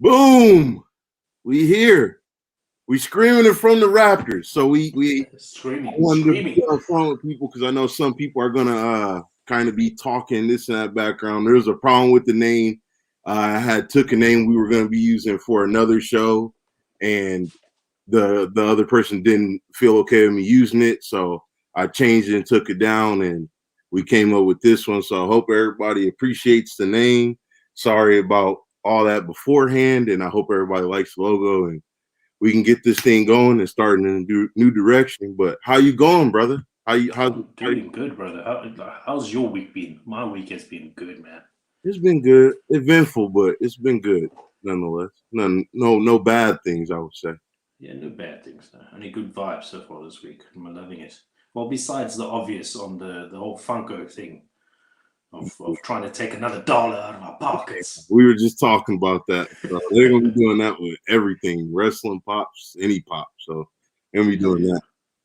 Boom! We here. We screaming it from the Rafters. So we wanted to Screaming. be on phone with people because I know some people are gonna kind of be talking this and that background. There was a problem with the name. I had took a name we were gonna be using for another show, and the other person didn't feel okay with me using it, so I changed it and took it down, and we came up with this one. So I hope everybody appreciates the name. Sorry about all that beforehand, and I hope everybody likes the logo and we can get this thing going and start in a new direction. But how you going, brother? I'm doing good, brother. How's your week been? My week has been good, man. It's been good, eventful, but it's been good nonetheless. No bad things, I would say. Yeah, no bad things. No. Only good vibes so far this week. I'm loving it. Well, besides the obvious on the whole Funko thing of trying to take another dollar out of my pockets. We were just talking about that. So they're gonna be doing that with everything, wrestling pops, any pop. So they're gonna be Hell doing yeah.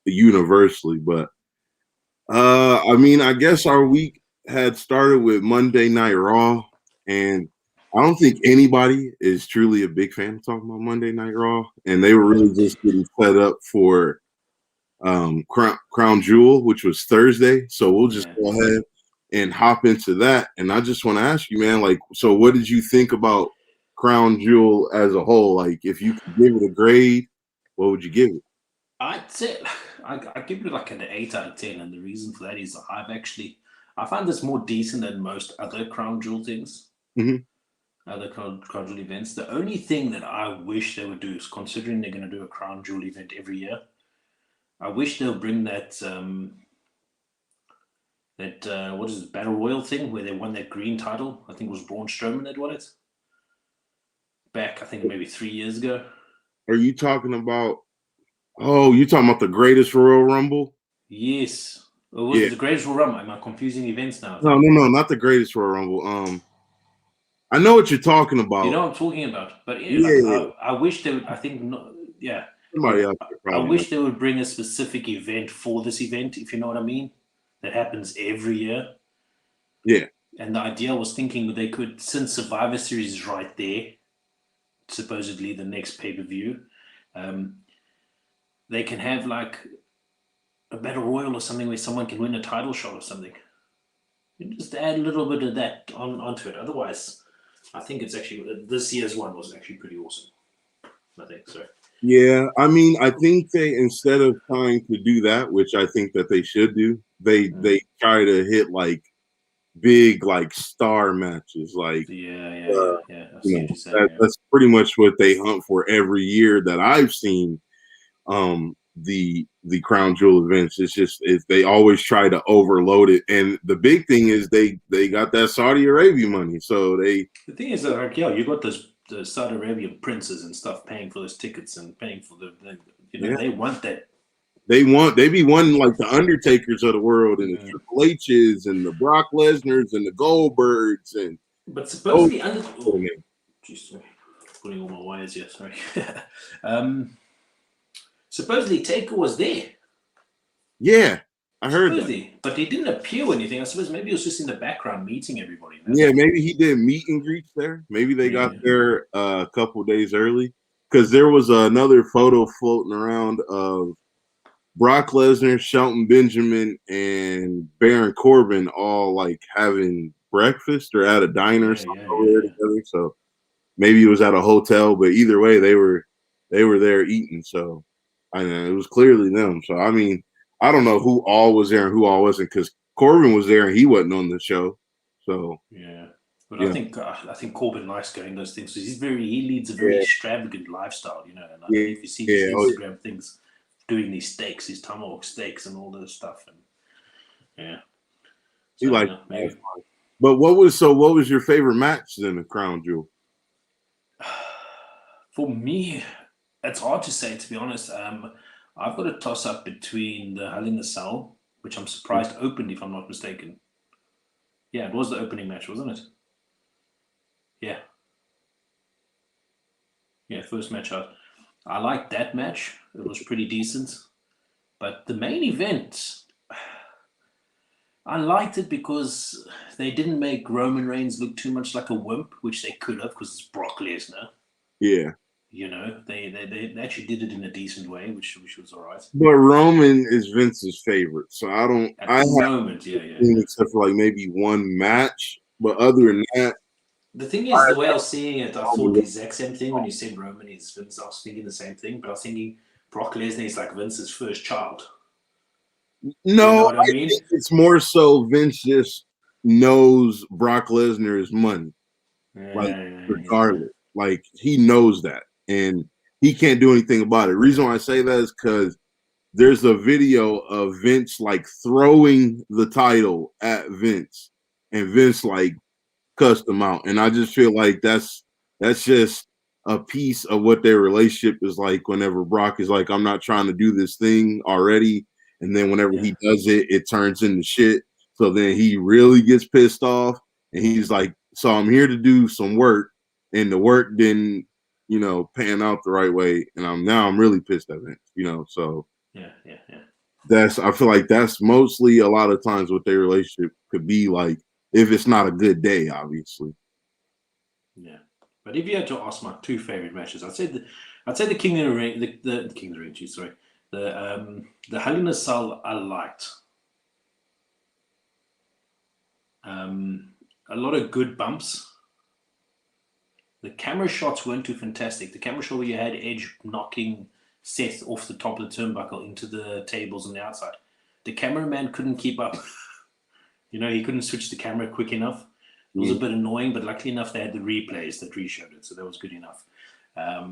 that universally. But I mean, I guess our week had started with Monday Night Raw, and I don't think anybody is truly a big fan of talking about Monday Night Raw, and they were really just getting set up for Crown Jewel, which was Thursday. So we'll just Yeah. go ahead and hop into that. And I just want to ask you, man, like, so what did you think about Crown Jewel as a whole? Like, if you could give it a grade, what would you give it? I'd say I give it like an 8 out of 10, and the reason for that is I find this more decent than most other Crown Jewel things. Mm-hmm. Other Crown Jewel events. The only thing that I wish they would do is, considering they're going to do a Crown Jewel event every year, I wish they'll bring that what is it, Battle Royal thing where they won that green title. I think it was Braun Strowman that won it back. I think maybe 3 years ago. Are you talking about? Oh, you talking about the greatest Royal Rumble? Yes. Or was Yeah. it the Greatest Royal Rumble? Am I confusing events now? I No, think. no, no, not the greatest Royal Rumble. I know what you're talking You about. know what I'm talking about. But Yeah, yeah. I wish they would. I think no, yeah. Somebody else I probably knows. wish they would bring a specific event for this event, if you know what I mean. That happens every year. Yeah. And the idea was thinking they could, since Survivor Series is right there, supposedly the next pay per view, um, they can have like a battle royal or something where someone can win a title shot or something. You just add a little bit of that onto it. Otherwise, I think it's actually this year's one was actually pretty awesome. I think so. Yeah, I mean, I think they instead of trying to do that, which I think that they should do, they try to hit like big like star matches, like Yeah. I see what you're saying. Yeah. that's pretty much what they hunt for every year that I've seen. The Crown Jewel events, they always try to overload it, and the big thing is they got that Saudi Arabia money, so they. The thing is that, like, yeah, you got the Saudi Arabian princes and stuff paying for those tickets and paying for Yeah. they want that. They be wanting like the Undertakers of the world and the Mm. Triple H's and the Brock Lesnar's and the Goldbergs and But oh, supposedly under. Oh, jeez, sorry, pulling all my wires here. Sorry. um, supposedly Taker was there. yeah, I heard that. Supposedly, but he didn't appear or anything. I suppose maybe he was just in the background meeting everybody. Yeah, maybe he did meet and greets there. Maybe they got Maybe. there a couple days early because there was another photo floating around of Brock Lesnar, Shelton Benjamin, and Baron Corbin all like having breakfast or at a diner or something over there Yeah. together. So maybe it was at a hotel, but either way, they were there eating. So I know it was clearly them. So I mean, I don't know who all was there and who all wasn't because Corbin was there and he wasn't on the show. So Yeah. But yeah, I think Corbin likes going those things. He leads a very yeah, extravagant lifestyle, and I don't know yeah, if you've seen his yeah. Oh, Instagram things, doing these steaks, these tomahawk steaks, and all this stuff. And yeah, he so I don't liked know, that. maybe. But what was your favorite match then, the Crown Jewel? For me, it's hard to say, to be honest. I've got a toss up between the Hell in a Cell, which I'm surprised opened, if I'm not mistaken. Yeah, it was the opening match, wasn't it? Yeah, yeah, first match out. I liked that match. It was pretty decent. But the main event, I liked it because they didn't make Roman Reigns look too much like a wimp, which they could have because it's Brock Lesnar. Yeah. You know, they actually did it in a decent way, which was all right. But Roman is Vince's favorite, so I At the haven't moment, yeah. seen except for like maybe one match. But other than that, The thing is, the way I was I seeing it, I thought the exact same thing when you said Roman is Vince. I was thinking the same thing, but I was thinking Brock Lesnar is like Vince's first child. You know no, what I I mean? think it's more so Vince just knows Brock Lesnar is money, like Yeah. regardless. Like he knows that, and he can't do anything about it. The reason why I say that is because there's a video of Vince like throwing the title at Vince, and Vince like cussed him out. And I just feel like that's just a piece of what their relationship is like whenever Brock is like, I'm not trying to do this thing already. And then whenever Yeah. he does it, it turns into shit. So then he really gets pissed off and he's like, so I'm here to do some work. And the work didn't, pan out the right way. And I'm really pissed at it, so Yeah. I feel like that's mostly a lot of times what their relationship could be like if it's not a good day, obviously. Yeah. But if you had to ask my two favorite matches, I'd say the King of the Ring, the King of the Ring, geez, sorry, the Hell in a Cell I liked. A lot of good bumps. The camera shots weren't too fantastic. The camera shot where you had Edge knocking Seth off the top of the turnbuckle into the tables on the outside. The cameraman couldn't keep up. He couldn't switch the camera quick enough. It was a bit annoying, but luckily enough, they had the replays that re-showed it, so that was good enough. I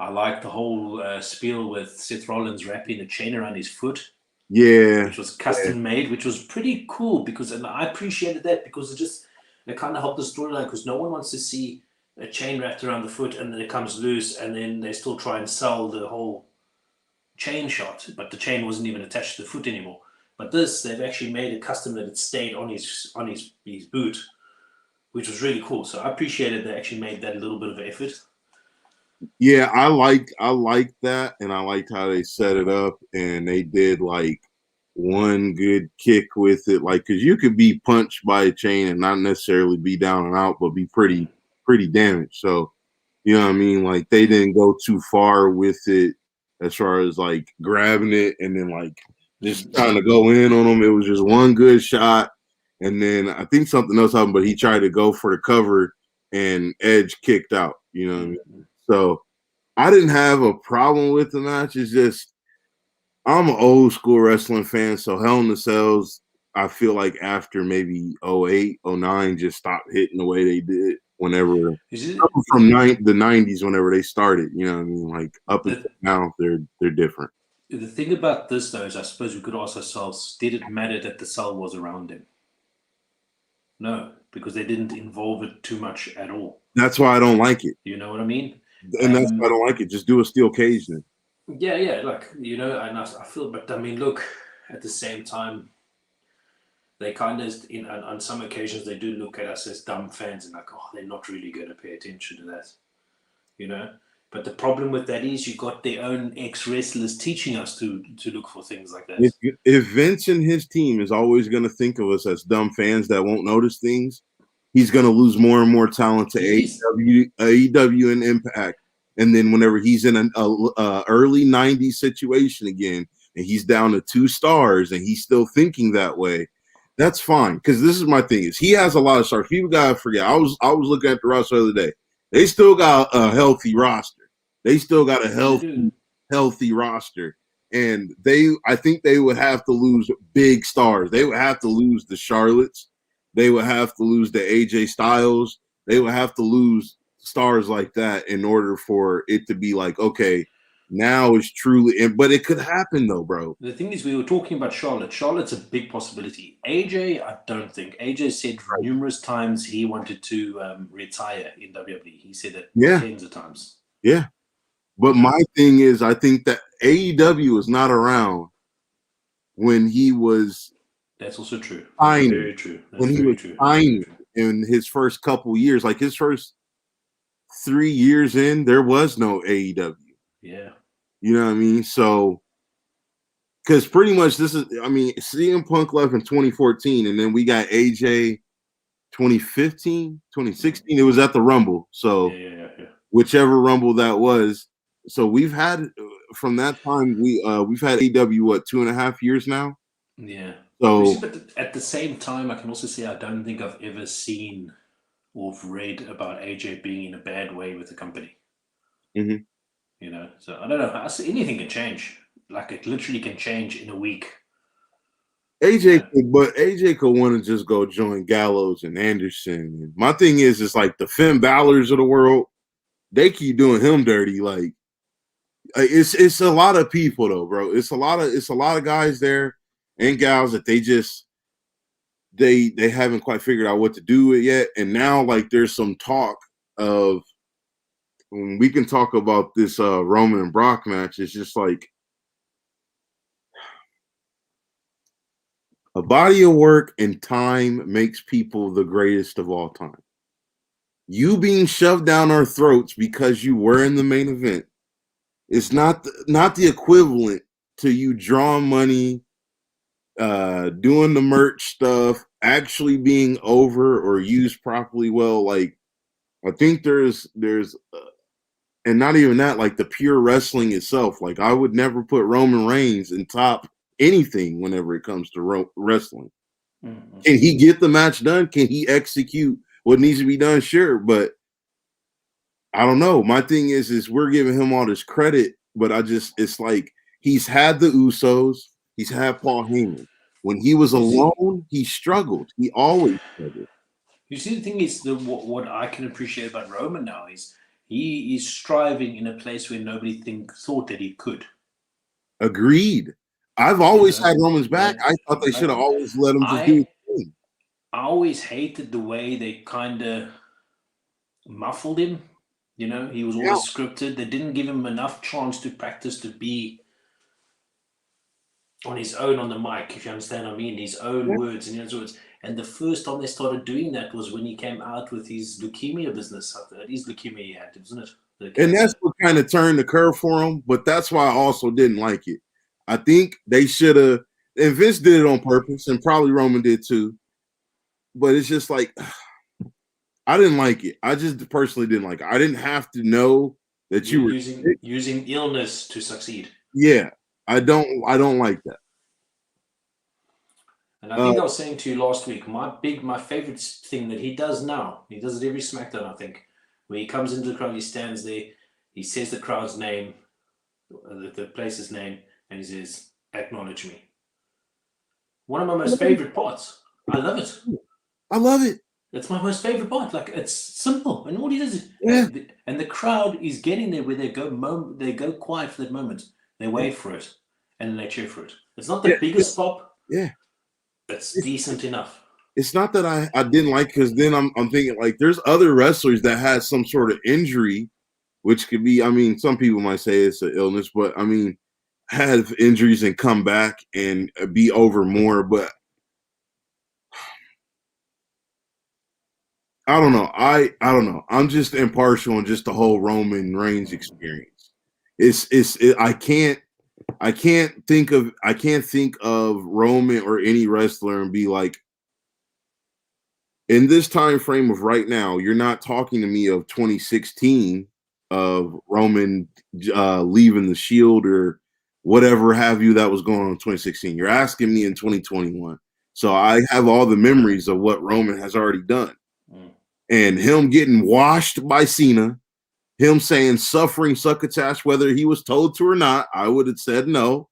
liked the whole spiel with Seth Rollins wrapping a chain around his foot. Yeah. Which was custom made, which was pretty cool and I appreciated that because it kind of helped the storyline because no one wants to see a chain wrapped around the foot and then it comes loose and then they still try and sell the whole chain shot, but the chain wasn't even attached to the foot anymore. But they've actually made it custom that it stayed on his boot, which was really cool. So I appreciated they actually made that a little bit of effort. Yeah, I liked that, and I liked how they set it up, and they did like one good kick with it, like because you could be punched by a chain and not necessarily be down and out, but be pretty damaged. So you know what I mean? Like they didn't go too far with it as far as like grabbing it and then like just trying to go in on them. It was just one good shot, and then I think something else happened, but he tried to go for the cover and Edge kicked out. You know what I mean? So I didn't have a problem with the match. It's just I'm an old school wrestling fan, so Hell in the Cells, I feel like after maybe 08, 09, just stopped hitting the way they did whenever from the 90s, whenever they started. You know what I mean? Like up until now, they're different. The thing about this, though, is I suppose we could ask ourselves, did it matter that the cell was around him? No, because they didn't involve it too much at all. That's why I don't like it. You know what I mean? And that's why I don't like it. Just do a steel cage then. Yeah, like, and I feel, but I mean, look, at the same time, they kind of, on some occasions, they do look at us as dumb fans and like, oh, they're not really going to pay attention to that, But the problem with that is you got their own ex-wrestlers teaching us to look for things like that. If Vince and his team is always going to think of us as dumb fans that won't notice things, he's going to lose more and more talent to AEW and Impact. And then whenever he's in an early 90s situation again, and he's down to 2 stars and he's still thinking that way, that's fine. Because this is my thing is he has a lot of stars. People gotta forget. I was looking at the roster the other day. They still got a healthy roster. They still got a healthy roster. And I think they would have to lose big stars. They would have to lose the Charlottes. They would have to lose the AJ Styles. They would have to lose stars like that in order for it to be like, okay, now it's truly, but it could happen though, bro. The thing is, we were talking about Charlotte. Charlotte's a big possibility. AJ, I don't think. AJ said numerous times he wanted to retire in WWE. He said that tens of times. Yeah. But my thing is, I think that AEW was not around when he was. That's also true. Tiny. Very true. That's when he was tiny in his first couple years, like his first 3 years in, there was no AEW. Yeah. You know what I mean? So, because pretty much CM Punk left in 2014, and then we got AJ 2015, 2016. It was at the Rumble. So Yeah. whichever Rumble that was. So we've had from that time we've had AEW what 2.5 years now. Yeah. You see, So but at the same time, I can also say I don't think I've ever seen or read about AJ being in a bad way with the company. mhm. So I don't know. Anything can change. Like it literally can change in a week. AJ could want to just go join Gallows and Anderson. My thing is like the Finn Balor's of the world. They keep doing him dirty. Like it's a lot of people though, bro. It's a lot of guys there and gals that they haven't quite figured out what to do with yet. And now like there's some talk of we can talk about this Roman and Brock match. It's just like a body of work and time makes people the greatest of all time. You being shoved down our throats because you were in the main event is not the equivalent to you drawing money, doing the merch stuff, actually being over or used properly well. Like I think there's and not even that, like the pure wrestling itself. Like I would never put Roman Reigns in top anything whenever it comes to wrestling. Mm-hmm. Can he get the match done? Can he execute what needs to be done? Sure, but I don't know. My thing is we're giving him all this credit, but it's like he's had the Usos, he's had Paul Heyman. When he was alone, he struggled. He always struggled. You see, the thing is, what I can appreciate about Roman now is he is striving in a place where nobody thought that he could. Agreed. I've always had Roman's back. I thought they should have always let him just do his thing. I always hated the way they kind of muffled him. He was always scripted. They didn't give him enough chance to practice to be on his own on the mic, if you understand what I mean, his own words and his words. And the first time they started doing that was when he came out with his leukemia business. His leukemia he had, wasn't it? And that's what kind of turned the curve for him. But that's why I also didn't like it. I think they should have, and Vince did it on purpose, and probably Roman did too. But it's just like, I didn't like it. I just personally didn't like it. I didn't have to know that you were using illness to succeed. Yeah, I don't like that. And I think I was saying to you last week, my favorite thing that he does now, he does it every SmackDown, I think, where he comes into the crowd, he stands there, he says the crowd's name, the place's name, and he says, "Acknowledge me." One of my most favorite parts. I love it. I love it. It's my most favorite part. Like, it's simple, and all he does is, and the crowd is getting there where they go quiet for that moment. They wait for it, and then they cheer for it. It's not the biggest pop. Yeah. It's decent enough. It's not that I didn't like, because then I'm thinking like there's other wrestlers that had some sort of injury, which could be, I mean, some people might say it's an illness, but I mean, have injuries and come back and be over more. But I don't know. I don't know. I'm just impartial on just the whole Roman Reigns experience. I can't think of Roman or any wrestler and be like, in this time frame of right now, you're not talking to me of 2016 of Roman leaving the Shield or whatever have you that was going on in 2016. You're asking me in 2021. So I have all the memories of what Roman has already done. And him getting washed by Cena, him saying suffering succotash, whether he was told to or not, I would have said no,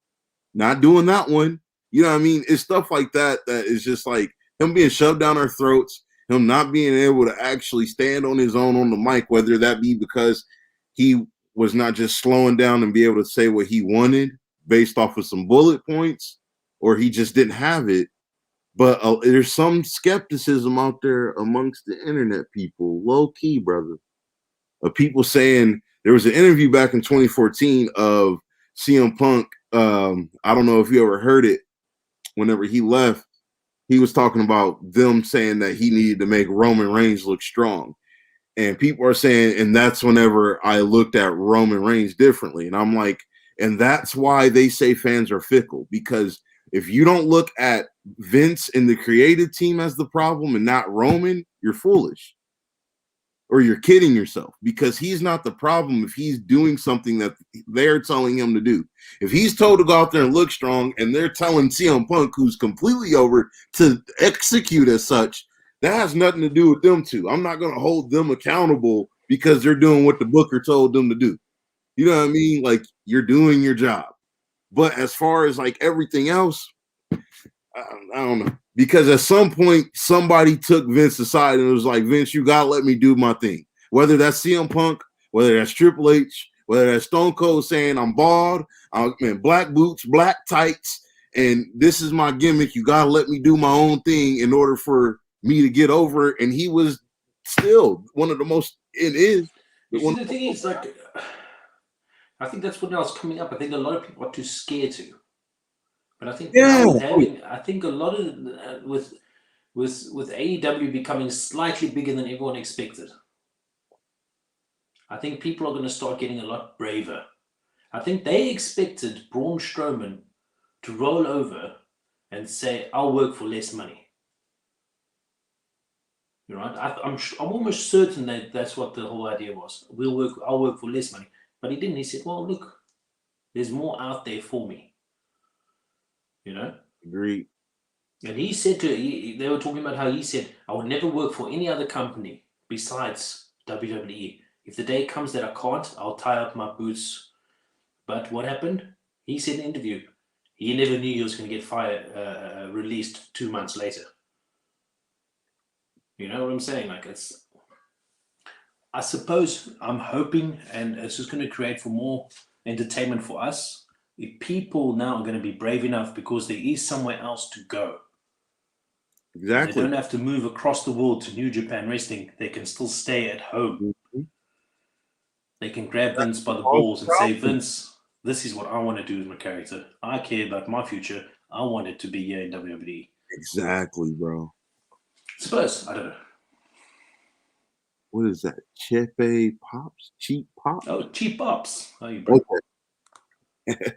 not doing that one. You know what I mean? It's stuff like that that is just like him being shoved down our throats, him not being able to actually stand on his own on the mic, whether that be because he was not just slowing down and be able to say what he wanted based off of some bullet points, or he just didn't have it. But there's some skepticism out there amongst the internet people, low key, brother, of people saying there was an interview back in 2014 of CM Punk. I don't know if you ever heard it. Whenever he left, he was talking about them saying that he needed to make Roman Reigns look strong. And people are saying, and that's whenever I looked at Roman Reigns differently. And I'm like, and that's why they say fans are fickle, because if you don't look at Vince and the creative team as the problem and not Roman, you're foolish. Or you're kidding yourself, because he's not the problem if he's doing something that they're telling him to do. If he's told to go out there and look strong and they're telling CM Punk, who's completely over, to execute as such, that has nothing to do with them two. I'm not going to hold them accountable because they're doing what the booker told them to do. You know what I mean? Like, you're doing your job. But as far as like everything else, I don't know. Because at some point, somebody took Vince aside and was like, Vince, you got to let me do my thing. Whether that's CM Punk, whether that's Triple H, whether that's Stone Cold saying I'm bald, I'm in black boots, black tights, and this is my gimmick. You got to let me do my own thing in order for me to get over. And he was still one of the most, it is. You see, the thing is, like, I think that's what else coming up. I think a lot of people are too scared to. But I think now with having, I think a lot of with AEW becoming slightly bigger than everyone expected, I think people are going to start getting a lot braver. I think they expected Braun Strowman to roll over and say, "I'll work for less money." You know, I'm almost certain that that's what the whole idea was. I'll work for less money. But he didn't. He said, "Well, look, there's more out there for me." You know? Agreed. And he said they were talking about how he said, I would never work for any other company besides WWE. If the day comes that I can't, I'll tie up my boots. But what happened? He said in an interview, he never knew he was going to get released 2 months later. You know what I'm saying? Like, I suppose I'm hoping, and it's just going to create for more entertainment for us, if people now are going to be brave enough because there is somewhere else to go. Exactly. They don't have to move across the world to New Japan Wrestling. They can still stay at home. Mm-hmm. They can grab Vince by the balls and say, Vince, this is what I want to do with my character. I care about my future. I want it to be here in WWE. Exactly, bro. Suppose, I don't know. What is that? Chepe Pops? Cheap Pops? Oh, Cheap Pops. How you, bro? Okay.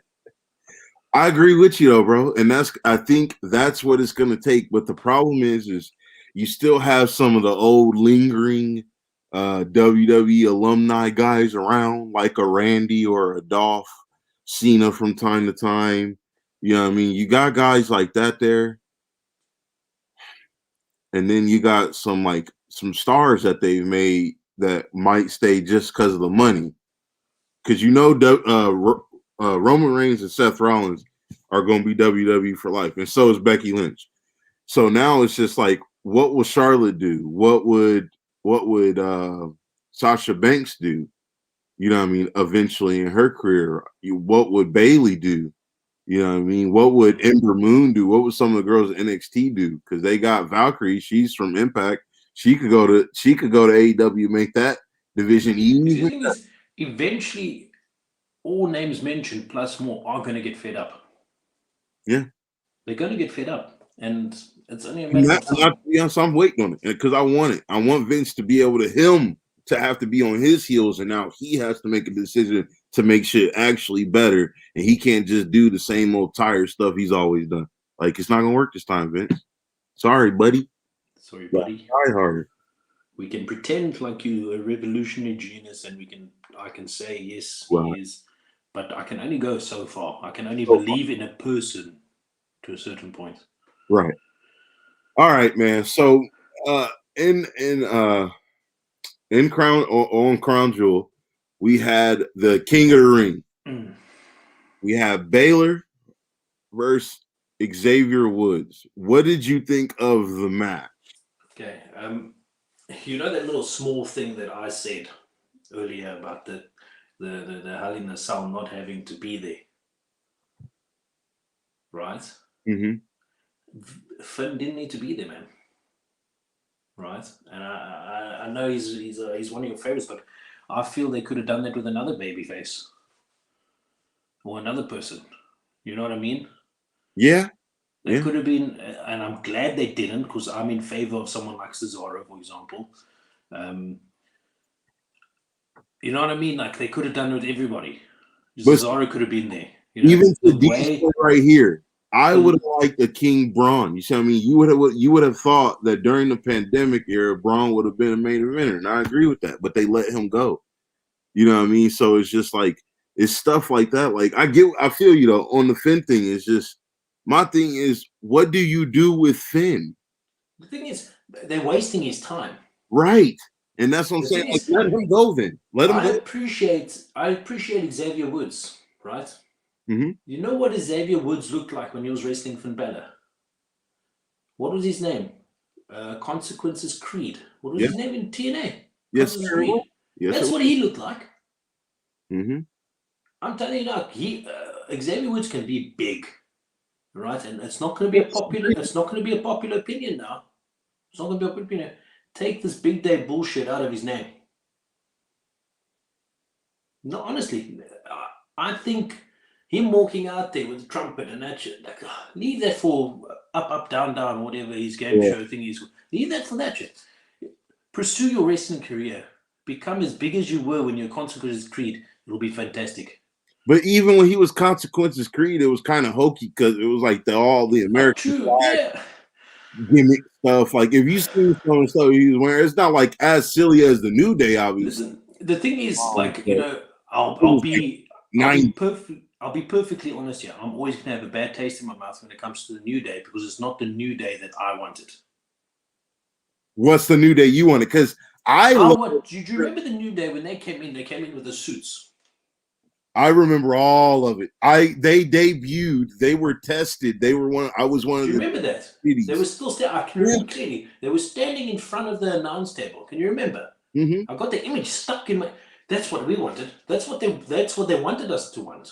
I agree with you though, bro. And I think that's what it's gonna take. But the problem is you still have some of the old lingering WWE alumni guys around, like a Randy or a Dolph Cena from time to time. You know what I mean? You got guys like that there. And then you got some stars that they've made that might stay just because of the money. Because Roman Reigns and Seth Rollins are going to be WWE for life, and so is Becky Lynch. So now it's just like, what will Charlotte do? What would Sasha Banks do? You know what I mean? Eventually in her career, what would Bayley do? You know what I mean? What would Ember Moon do? What would some of the girls at NXT do? Because they got Valkyrie. She's from Impact. She could go to AEW, make that division easy. The thing is, eventually, all names mentioned plus more are going to get fed up. Yeah, they're going to get fed up, and it's only a matter of time. I'm waiting on it because I want it. I want Vince to be able to have to be on his heels, and now he has to make a decision to make shit actually better, and he can't just do the same old tired stuff he's always done. Like, it's not gonna work this time, Vince. Sorry, buddy. Sorry, buddy. Try harder. We can pretend like you're a revolutionary genius, and I can say yes, he is, but I can only go so far. I can only believe in a person to a certain point. Right. All right, man. So in Crown on Crown Jewel, we had the King of the Ring. We have Baylor versus Xavier Woods. What did you think of the match? Okay. You know that little small thing that I said earlier about the Hell in a Cell not having to be there, right? Mm-hmm. Finn didn't need to be there, man. Right? And I know he's one of your favorites, but I feel they could have done that with another babyface or another person. You know what I mean? Yeah. They could have been, and I'm glad they didn't, because I'm in favor of someone like Cesaro, for example. You know what I mean? Like, they could have done it with everybody. Cesaro could have been there. You know, even the way right here, I would have liked a King Braun. You see what I mean? You would have thought that during the pandemic era, Braun would have been a main eventer, and I agree with that. But they let him go. You know what I mean? So it's just like it's stuff like that. Like I feel you though on the Finn thing. It's just my thing is, what do you do with Finn? The thing is, they're wasting his time. Right, and that's what I'm The saying. thing Like, is, let him go then. Let him I go. appreciate Xavier Woods, right? Mm-hmm. You know what Xavier Woods looked like when he was wrestling Finn Balor? What was his name? Consequences Creed. What was Yeah. his name in TNA? Yes, Consequences sir. Creed. Yes, That's sir. what he looked like. Mm-hmm. I'm telling you now, Xavier Woods can be big, right? And it's not going to be a popular. It's not going to be a popular opinion now. It's not going to be a popular opinion. Take this big day bullshit out of his name. No, honestly, I think him walking out there with the trumpet and that shit, like, leave that for up, down, down, whatever his game Yeah. show thing is. Leave that for that shit. Pursue your wrestling career. Become as big as you were when your Consequences Creed. It'll be fantastic. But even when he was Consequences Creed, it was kind of hokey because it was like all the American True, flag yeah. gimmick stuff. Like if you see some stuff he was wearing, it's not like as silly as the New Day, obviously. Listen, the thing is, like, But I'll it I'll was like be I'll be 90. perfect. I'll be perfectly honest here. I'm always gonna have a bad taste in my mouth when it comes to the New Day because it's not the New Day that I wanted. What's the New Day you wanted? Because I love. Do you remember the New Day when they came in? They came in with the suits. I remember all of it. They debuted. They were tested. They were one. I was one Do of you the remember that? They were cities. still I can remember clearly. They were standing in front of the announce table. Can you remember? Mm-hmm. I got the image stuck in my. That's what we wanted. That's what they wanted us to want.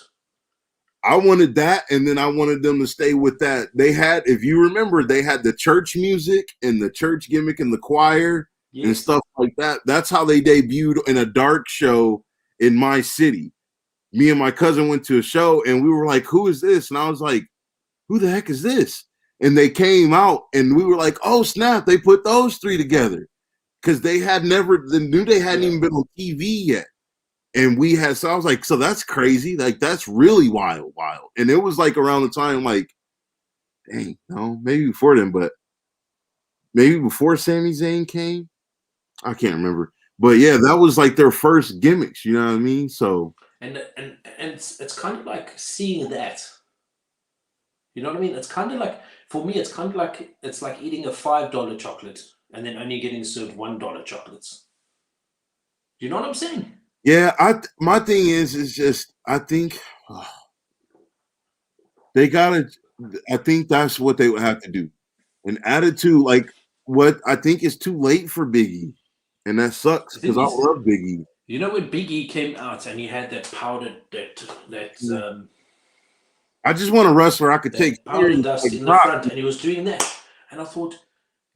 I wanted that, and then I wanted them to stay with that. They had, if you remember, they had the church music and the church gimmick and the choir and Yes. stuff like that. That's how they debuted in a dark show in my city. Me and my cousin went to a show, and we were like, "Who is this?" And I was like, "Who the heck is this?" And they came out, and we were like, "Oh snap!" They put those three together because the New Day hadn't even been on TV yet. And we had, so I was like, so that's crazy. Like, that's really wild. And it was like around the time, like, dang, no, maybe before then, but maybe before Sami Zayn came. I can't remember. But yeah, that was like their first gimmicks, you know what I mean? So And it's kind of like seeing that. You know what I mean? It's kind of like, for me, it's kind of like, it's like eating a $5 chocolate and then only getting served $1 chocolates. You know what I'm saying? yeah, my thing is just I think they gotta. I think that's what they would have to do. An attitude like what I think is too late for Biggie, and that sucks The because thing I is, love Biggie. you know when Big E came out and he had that powdered I just want a wrestler I could take that powder serious dust like in the Brock. front, and he was doing that, and I thought,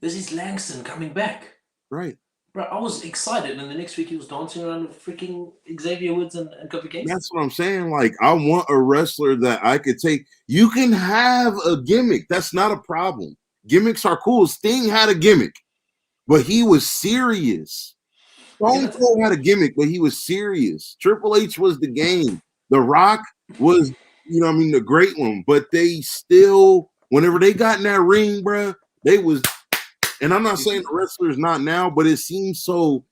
this is Langston coming back. Right. Bro, I was excited, and the next week he was dancing around with freaking Xavier Woods and Kofi Kingston. That's what I'm saying. Like, I want a wrestler that I could take. You can have a gimmick. That's not a problem. Gimmicks are cool. Sting had a gimmick, but he was serious. Stone Cold had a gimmick, but he was serious. Triple H was the game. The Rock was, the great one. But they still, whenever they got in that ring, bruh, they was. And I'm not saying the wrestlers not now, but it seems too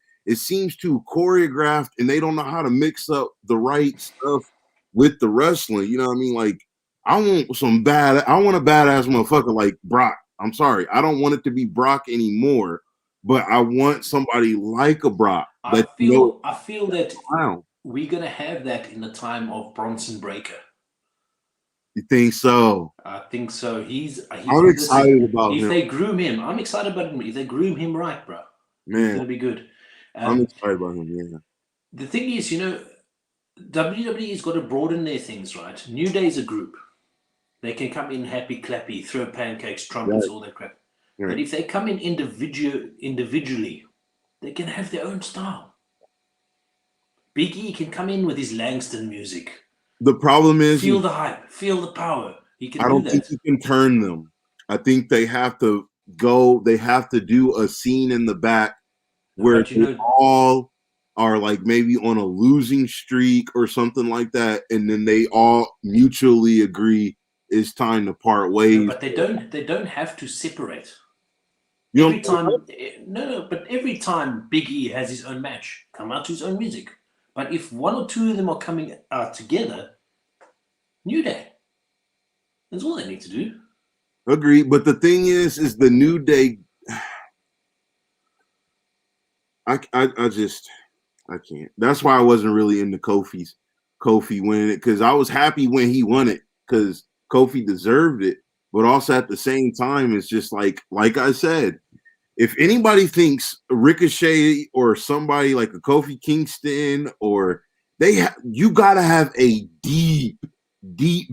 choreographed, and they don't know how to mix up the right stuff with the wrestling. You know what I mean? Like, I want a badass motherfucker like Brock. I'm sorry, I don't want it to be Brock anymore, but I want somebody like a Brock that I feel that wow. we're gonna have that in the time of Bronson Breaker. You think so? I think so. I'm Listen, excited about if him, they groom him, I'm excited about him. If they groom him right, bro, it's man. gonna be good. I'm excited about him. Yeah. The thing is, WWE's got to broaden their things, right? New Day's a group. They can come in happy clappy, throw pancakes, trumpets, all that crap. Right. But if they come in individually, they can have their own style. Big E can come in with his Langston music. The problem is feel the hype, feel the power. He can I don't think you can turn them. I think they have to do a scene in the back where they all are like maybe on a losing streak or something like that, and then they all mutually agree it's time to part ways. No, but they don't have to separate. You Every time, but every time Big E has his own match, come out to his own music. But if one or two of them are coming out together, New Day. That's all they need to do. Agreed. But the thing is the New Day. I can't. That's why I wasn't really into Kofi winning it, because I was happy when he won it because Kofi deserved it. But also at the same time, it's just like I said, if anybody thinks Ricochet or somebody like a Kofi Kingston or you gotta have a deep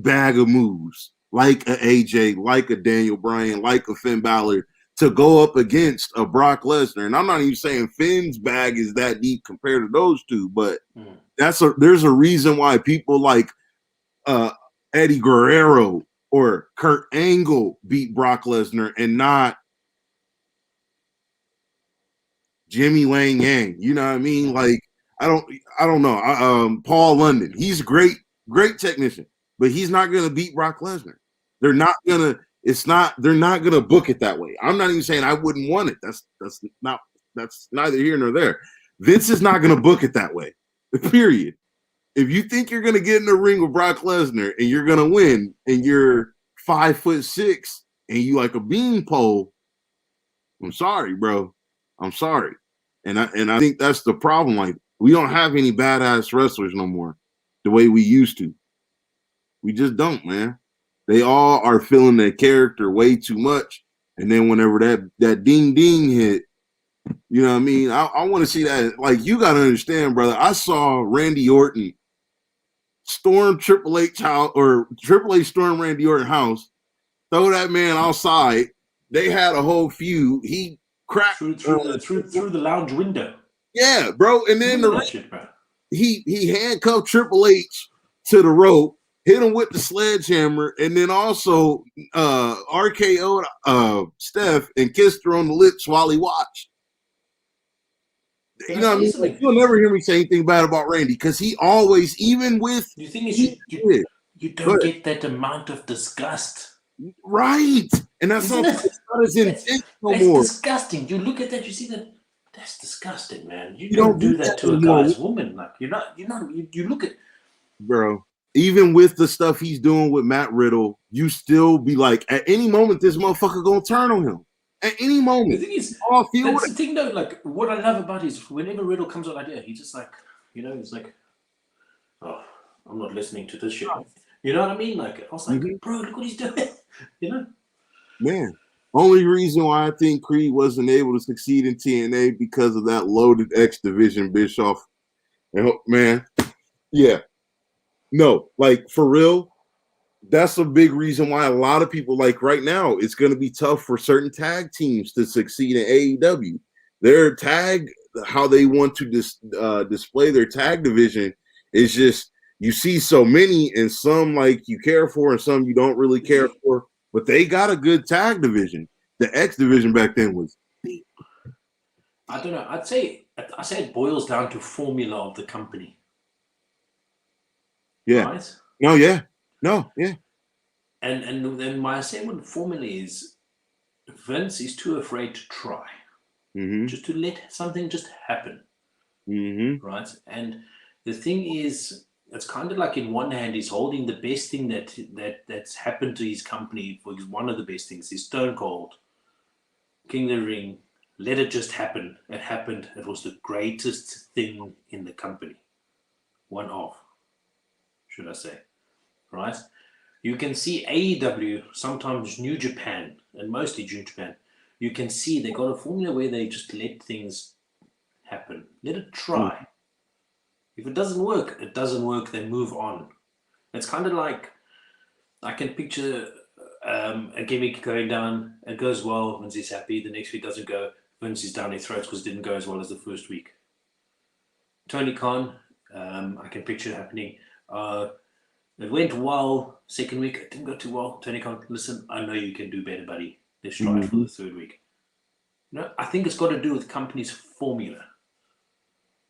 bag of moves like a AJ, like a Daniel Bryan, like a Finn Balor to go up against a Brock Lesnar. And I'm not even saying Finn's bag is that deep compared to those two, but there's a reason why people like Eddie Guerrero or Kurt Angle beat Brock Lesnar and not Jimmy Wang Yang. You know what I mean? Like, I don't know. Paul London, he's a great technician, but he's not gonna beat Brock Lesnar. They're not gonna book it that way. I'm not even saying I wouldn't want it. That's neither here nor there. Vince is not gonna book it that way. Period. If you think you're gonna get in the ring with Brock Lesnar and you're gonna win and you're 5'6" and you like a beanpole, I'm sorry, bro. I'm sorry. And I think that's the problem. Like, we don't have any badass wrestlers no more the way we used to. We just don't, man. They all are feeling their character way too much. And then whenever that ding ding hit, you know what I mean? I want to see that. Like, you got to understand, brother. I saw Randy Orton storm Triple H house, or Triple H storm Randy Orton house, throw that man outside. They had a whole feud. He cracked through the lounge window. Yeah, bro. And then shit, bro. He handcuffed Triple H to the rope, hit him with the sledgehammer, and then also RKO'd Steph and kissed her on the lips while he watched. You know what I mean? Like, you'll never hear me say anything bad about Randy because he always, even with. The thing is, you don't get that amount of disgust. Right. And that's not as intense no more. It's disgusting. You look at that, you see that. That's disgusting, man. You don't do that to a guy's woman. Like, you look at. Bro, even with the stuff he's doing with Matt Riddle, you still be like, at any moment, this motherfucker gonna turn on him. At any moment. The thing is, that's the thing though, like, what I love about it is whenever Riddle comes on idea, he's just like, he's like, oh, I'm not listening to this shit. You know what I mean? Like, I was like, bro, look what he's doing. Man, only reason why I think Creed wasn't able to succeed in TNA because of that loaded X division, Bischoff. And man, yeah. No, like, for real, that's a big reason why a lot of people, like, right now, it's going to be tough for certain tag teams to succeed in AEW. Their tag, how they want to display their tag division is just, you see so many, and some like you care for and some you don't really care for, but they got a good tag division. The X division back then was deep. I don't know. I say it boils down to formula of the company. Yeah. Right? No, yeah. No, yeah. And then my second formula is Vince is too afraid to try. Just to let something just happen. Right? And the thing is, it's kind of like, in one hand, he's holding the best thing that's happened to his company. For one of the best things is Stone Cold, King of the Ring. Let it just happen. It happened. It was the greatest thing in the company. One of, should I say. Right? You can see AEW, sometimes New Japan, and mostly New Japan. You can see they got a formula where they just let things happen. Let it try. If it doesn't work, it doesn't work. They move on. It's kind of like, I can picture a gimmick going down. It goes well. Vince is happy. The next week doesn't go. Vince is down his throat because it didn't go as well as the first week. Tony Khan, I can picture it happening. It went well. Second week, it didn't go too well. Tony Khan, listen, I know you can do better, buddy. Let's try it for the third week. I think it's got to do with company's formula.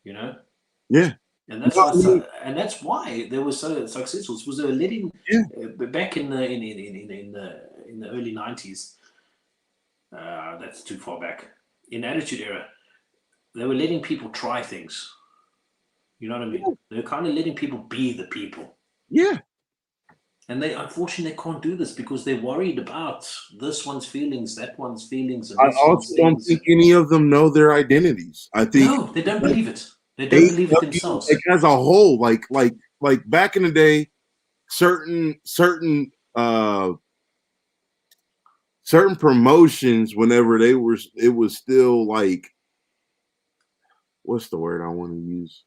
Yeah. And You that's know why, what I mean? and that's why they were so successful. It was they were letting Yeah. back in the early '90s. That's too far back. In Attitude Era, they were letting people try things. You know what I mean? They're kind of letting people be the people. Yeah. And they unfortunately can't do this because they're worried about this one's feelings, that one's feelings, and I this also one's don't things. think any of them know their identities. I think No, they don't believe it. They don't believe it AEW, like themselves. as a whole, like back in the day, certain certain promotions, whenever it was still like, what's the word I want to use?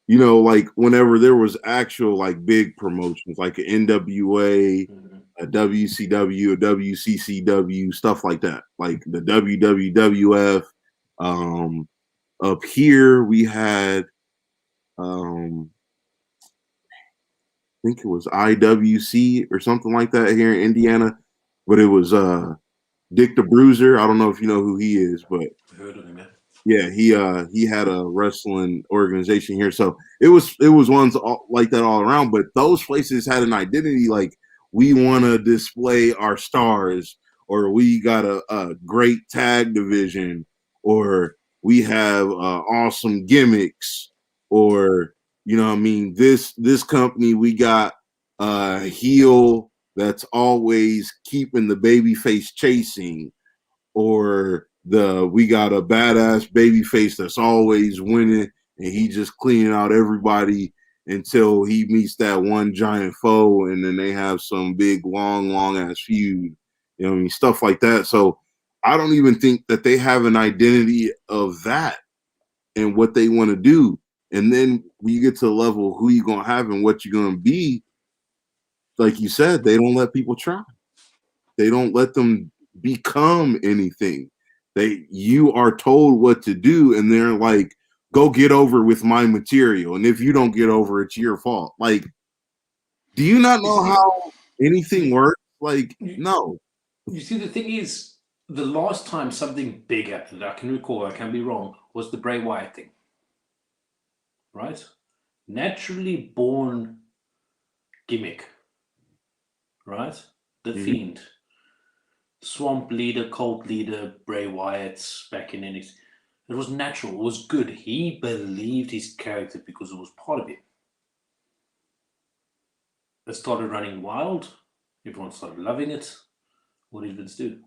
You know, like whenever there was actual like big promotions, like an NWA, Mhm. a WCW, a WCCW, stuff like that, like the WWF. Um, Up here we had, I think it was IWC or something like that here in Indiana, but it was Dick the Bruiser. I don't know if you know who he is, but I heard of him, man. yeah, he had a wrestling organization here, so it was ones like that all around. But those places had an identity, like we want to display our stars, or we got a great tag division, or we have awesome gimmicks, or you know what I mean. This company we got a heel that's always keeping the baby face chasing, or the we got a badass baby face that's always winning and he just cleaning out everybody until he meets that one giant foe, and then they have some big long ass feud. You know what I mean? Stuff like that. So I don't even think that they have an identity of that and what they want to do. And then when you get to the level of who you're gonna have and what you're gonna be, like you said, they don't let people try. They don't let them become anything. You are told what to do, and they're like, "Go get over with my material." And if you don't get over, it's your fault. Like, do you not You know see, how anything you, works? Like, you, no. you see, the thing is, the last time something big happened, I can recall, I can be wrong, was the Bray Wyatt thing, right? Naturally born gimmick, right? The Mhm. Fiend, Swamp Leader, Cult Leader, Bray Wyatt back in NXT. It was natural. It was good. He believed his character because it was part of him. It started running wild. Everyone started loving it. What did Vince do?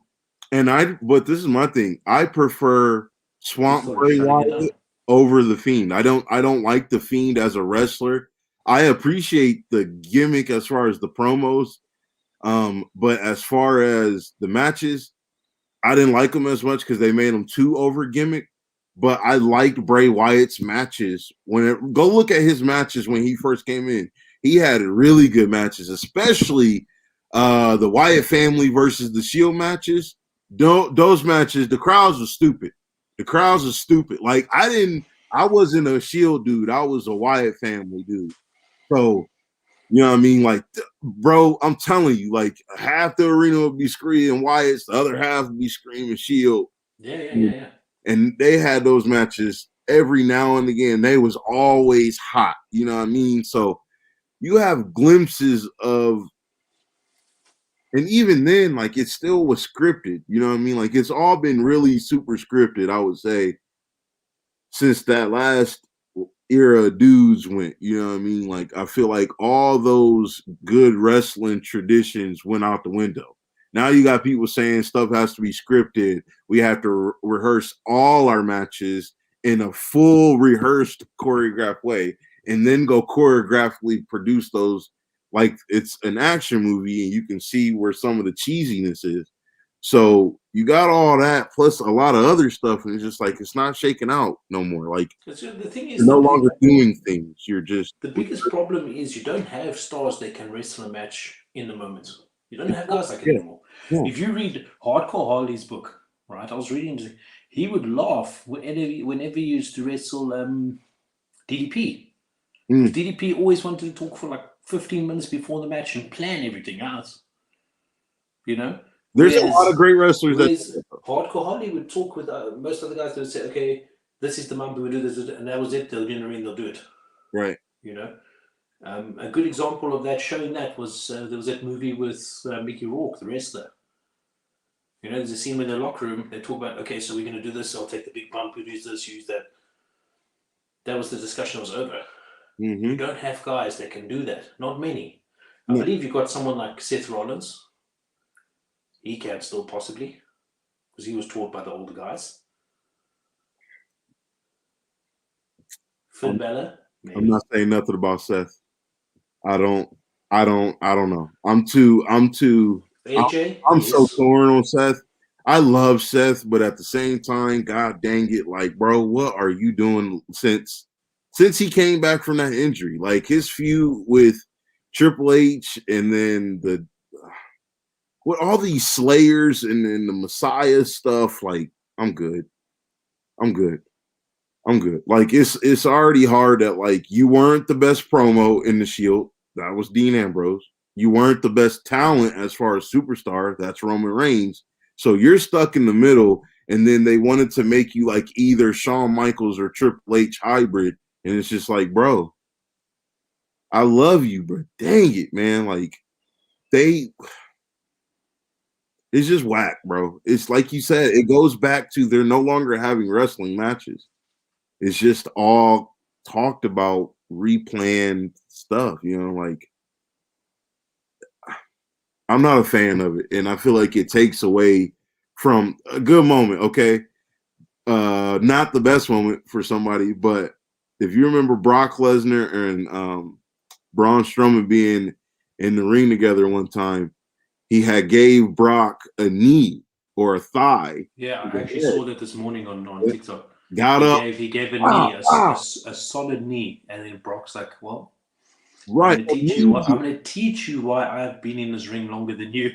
But this is my thing. I prefer He Swamp started Bray shutting it down. Wyatt over the Fiend. I don't like the Fiend as a wrestler. I appreciate the gimmick as far as the promos. But as far as the matches, I didn't like them as much because they made them too over gimmick. But I liked Bray Wyatt's matches. Go look at his matches when he first came in. He had really good matches, especially the Wyatt family versus the Shield matches. Those matches, the crowds were stupid. The crowds are stupid. Like I wasn't a Shield dude. I was a Wyatt family dude. So you know what I mean? Like, bro, I'm telling you, like half the arena would be screaming Wyatt's, the other half would be screaming Shield. Yeah. And they had those matches every now and again. They was always hot. You know what I mean? So you have glimpses of, and even then, like it still was scripted. You know what I mean? Like it's all been really super scripted, I would say, since that last era of dudes went, you know what I mean? Like I feel like all those good wrestling traditions went out the window. Now you got people saying stuff has to be scripted. We have to rehearse all our matches in a full rehearsed choreographed way and then go choreographically produce those like it's an action movie and you can see where some of the cheesiness is. So you got all that plus a lot of other stuff, and it's just like it's not shaking out no more. Like So the thing you're is, no longer doing things. You're just the biggest problem is you don't have stars that can wrestle a match in the moment. You don't have guys like it yeah, anymore. yeah. If you read Hardcore Harley's book, right? I was reading. He would laugh whenever he used to wrestle DDP. Because Mm. DDP always wanted to talk for like 15 minutes before the match and plan everything out, you know? There's a lot of Whereas great wrestlers that. Hardcore Holly would talk with most of the guys that would say, okay, this is the month we do this, and that was it. They'll get in the ring, they'll do it. Right. You know, a good example of that, showing that, was there was that movie with Mickey Rourke, the wrestler. You know, there's a scene in the locker room. They talk about, okay, so we're going to do this. I'll take the big bump. Use this, use that. That was the discussion. Was over. You don't have guys that can do that. Not many. I believe you've got someone like Seth Rollins. He can still possibly, because he was taught by the older guys. Finn Balor, maybe. I'm not saying nothing about Seth. I don't know. I'm too AJ, I'm yes. so torn on Seth. I love Seth, but at the same time, God dang it, like, bro, what are you doing since he came back from that injury? Like, his feud with Triple H, and then with all these Slayers and then the Messiah stuff, like, I'm good. Like, it's already hard that, like, you weren't the best promo in the Shield. That was Dean Ambrose. You weren't the best talent as far as superstar. That's Roman Reigns. So you're stuck in the middle, and then they wanted to make you like either Shawn Michaels or Triple H hybrid, and it's just like, bro, I love you, but dang it, man, like it's just whack, bro. It's like you said, it goes back to they're no longer having wrestling matches. It's just all talked about, replanned stuff, you know, like I'm not a fan of it, and I feel like it takes away from a good moment. Okay, not the best moment for somebody, but if you remember Brock Lesnar and Braun Strowman being in the ring together one time, he had gave Brock a knee or a thigh. Yeah, I actually saw that this morning on TikTok. Got up. He gave a knee, a solid knee, and then Brock's like, well, right. I'm going to teach you why I've been in this ring longer than you.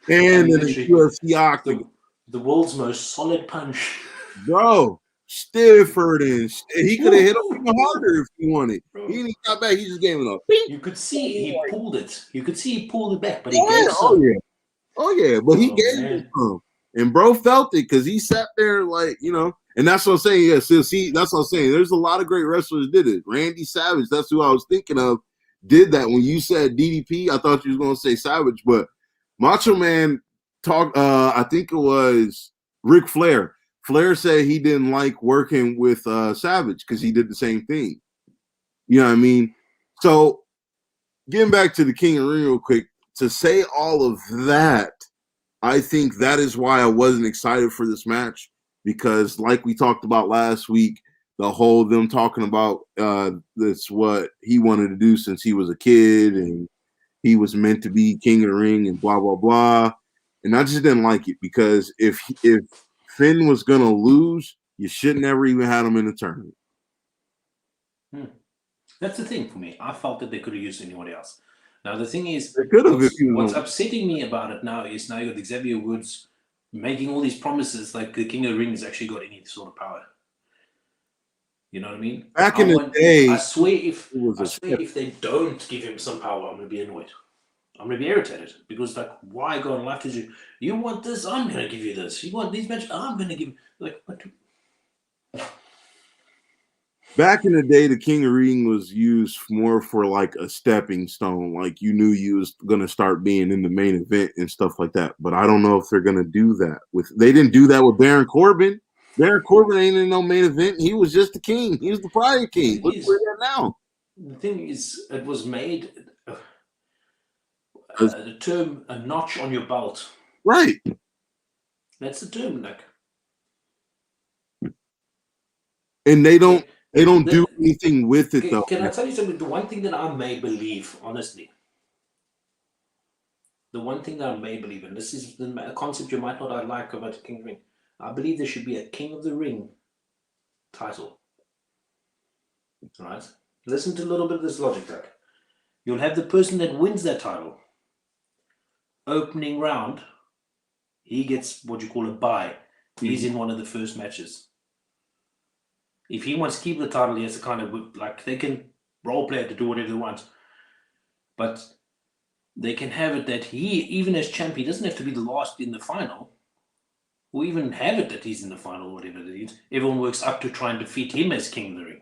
And then the UFC octagon. The world's most solid punch. Bro, Stifford, and he could have hit him even harder if he wanted. He didn't got back. He just gave it up. You could see he pulled it. You could see he pulled it back, but he gave some. Oh yeah, but he gave it some. And bro felt it because he sat there like, you know, and that's what I'm saying. Yeah, see, that's what I'm saying. There's a lot of great wrestlers did it. Randy Savage, that's who I was thinking of, did that. When you said DDP, I thought you was going to say Savage, but Macho Man talked, I think it was Ric Flair. Flair said he didn't like working with Savage because he did the same thing. You know what I mean? So getting back to the King of the Ring real quick, to say all of that, I think that is why I wasn't excited for this match, because like we talked about last week, the whole them talking about that's what he wanted to do since he was a kid and he was meant to be King of the Ring and blah, blah, blah. And I just didn't like it because if Finn was going to lose, you should never even had him in the tournament. That's the thing for me. I felt that they could have used anybody else. Now, the thing is, what's upsetting me about it now is now you got Xavier Woods making all these promises like the King of the Ring has actually got any sort of power. You know what I mean? Back in the day, I swear if they don't give him some power, I'm going to be annoyed. I'm going to be irritated because, like, why go on live to you want this? I'm going to give you this. You want these matches? I'm going to give you. Like, what? Back in the day, the King of Ring was used more for like a stepping stone. Like you knew you was going to start being in the main event and stuff like that. But I don't know if they're going to do that they didn't do that with Baron Corbin. Baron Corbin ain't in no main event. He was just the king. He was the prior king. Look where they're now. The thing is, it was made the term a notch on your belt. Right. That's the term, like. And they don't do anything with it, though. Can I tell you something? The one thing that I may believe, honestly, and this is a concept you might not like about the King of the Ring, I believe there should be a King of the Ring title. Right? Listen to a little bit of this logic, Doug. You'll have the person that wins that title. Opening round, he gets what you call a bye. He's in one of the first matches. If he wants to keep the title, he has to kind of, like, they can role play it to do whatever they want. But they can have it that he, even as champ, he doesn't have to be the last in the final. or even have it that he's in the final, whatever it is. Everyone works up to try and defeat him as King of the Ring.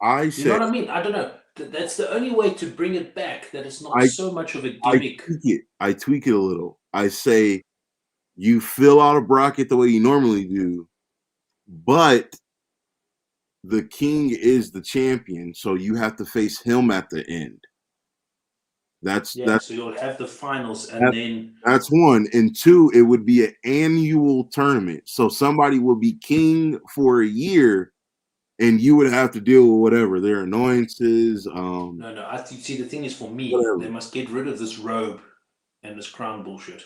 I You know say what I mean? I don't know. That's the only way to bring it back. That it's not so much of a gimmick. I tweak it a little. I say you fill out a bracket the way you normally do, but the king is the champion, so you have to face him at the end. That's So you'll have the finals, and then that's one. And two, it would be an annual tournament. So somebody will be king for a year, and you would have to deal with whatever their annoyances. No. I see. The thing is, for me, Whatever. they must get rid of this robe and this crown bullshit.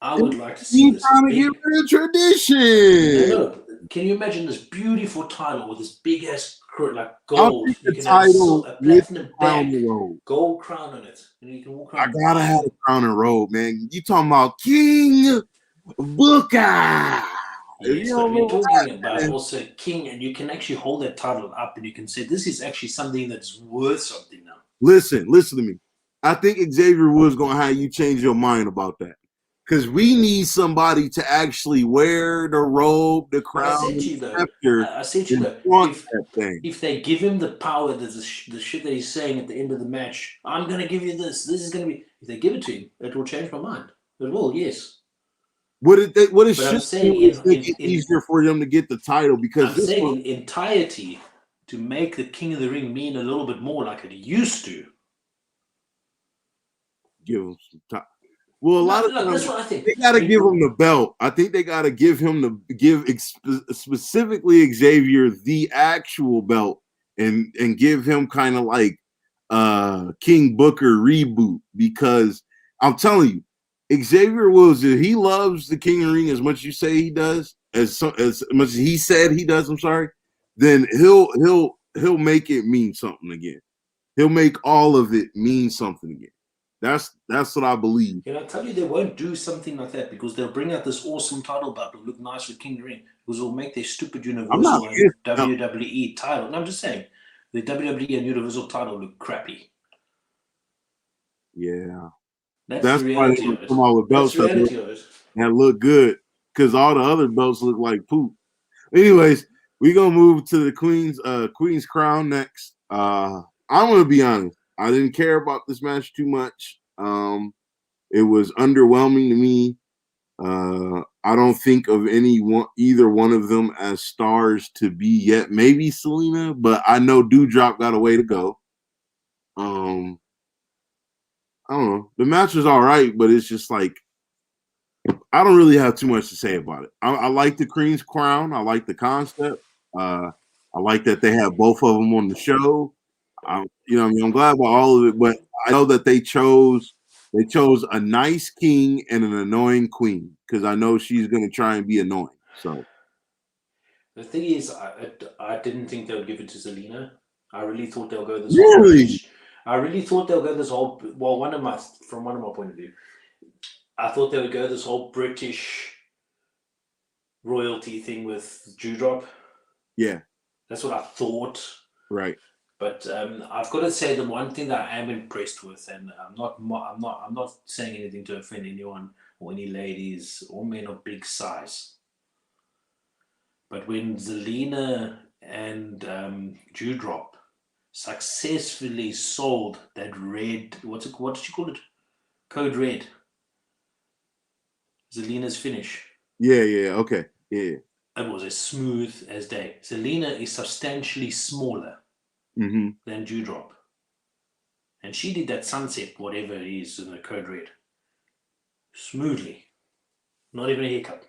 I would like to see this. Trying to get rid of tradition. No. Can you imagine this beautiful title with this big ass like gold? You can have a platinum back, gold crown on it, and you can walk around. I gotta have a crown and robe, man. You talking about King Booker? Yes, but we're talking about also king, and you can actually hold that title up, and you can say this is actually something that's worth something now. Listen to me. I think Xavier Woods gonna have you change your mind about that. Because we need somebody to actually wear the robe, the crown, I said to you though, if they give him the power, the shit that he's saying at the end of the match, I'm going to give you this. This is going to be. If they give it to him, it will change my mind. It will, yes. What is easier for them to get the title? Because I'm saying in entirety, to make the King of the Ring mean a little bit more like it used to. Give him some time. Well, a lot of times, that's what I think. They got to give him the belt. I think they got to give specifically Xavier the actual belt and give him kind of like King Booker reboot, because I'm telling you, Xavier Woods, if he loves the King of the Ring as much as you say he does, as much as he said he does, I'm sorry, then he'll make it mean something again. He'll make all of it mean something again. That's what I believe. Can I tell you, they won't do something like that because they'll bring out this awesome title belt. It'll look nice with King of the Ring because it'll make their stupid Universal and WWE title. And I'm just saying, the WWE and Universal title look crappy. Yeah. That's the reality of it. Come out with belts that look good, because all the other belts look like poop. Anyways, we're going to move to the Queen's Crown next. I'm going to be honest. I didn't care about this match too much. It was underwhelming to me. I don't think of either one of them as stars to be yet. Maybe Selena, but I know Doudrop got a way to go. I don't know. The match was all right, but it's just like I don't really have too much to say about it. I like the Queen's Crown. I like the concept. I like that they have both of them on the show. I'm glad about all of it, but I know that they chose a nice king and an annoying queen, because I know she's going to try and be annoying. So the thing is, I didn't think they would give it to Zelina. I really thought they'll go this whole. I really thought they'll go this whole. Well, from one of my point of view, I thought they would go this whole British royalty thing with Doudrop. Yeah, that's what I thought. Right. But I've got to say the one thing that I am impressed with, and I'm not saying anything to offend anyone or any ladies or men of big size. But when Zelina and Doudrop successfully sold that red, what did you call it? Code Red. Zelina's finish. Yeah, okay. Yeah. It was as smooth as day. Zelina is substantially smaller than Doudrop. And she did that sunset, whatever it is, in the Code Red. Smoothly. Not even a hiccup.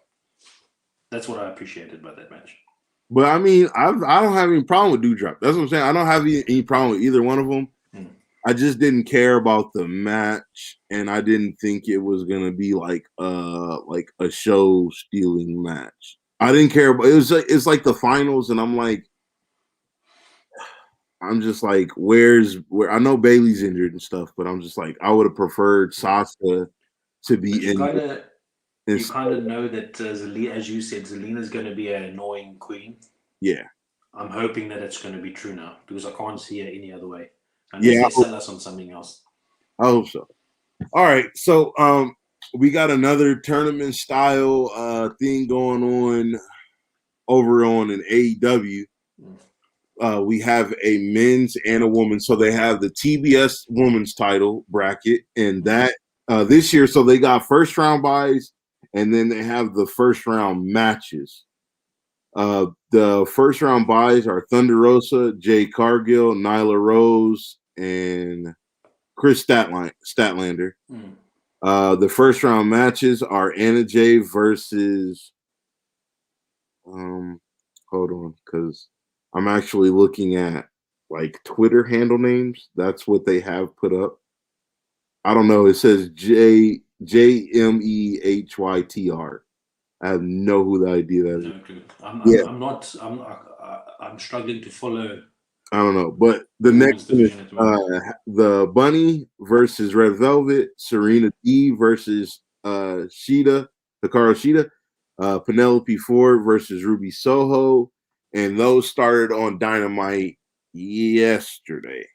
That's what I appreciated about that match. But I mean, I don't have any problem with Doudrop. That's what I'm saying. I don't have any problem with either one of them. I just didn't care about the match, and I didn't think it was gonna be like a show stealing match. I didn't care about it's like the finals, and I'm just like, where I know Bailey's injured and stuff, but I'm just like, I would have preferred Sasha to be in. You kind of know that, as you said, Zelina's going to be an annoying queen. Yeah. I'm hoping that it's going to be true now, because I can't see it any other way. Unless they sell us on something else. I hope so. All right. So we got another tournament style thing going on over on an AEW. We have a men's and a woman, so they have the TBS women's title bracket, and that this year, so they got first round buys, and then they have the first round matches. The first round buys are Thunder Rosa, Jay Cargill, Nyla Rose, and Chris Statlander. The first round matches are Anna Jay versus hold on, because I'm actually looking at like Twitter handle names. That's what they have put up. I don't know. It says JMEHYTR. I have no idea that is. No clue. I'm struggling to follow. I don't know, but the next one is the Bunny versus Red Velvet, Serena D versus Hikaru Shida, Penelope Ford versus Ruby Soho, and those started on Dynamite yesterday,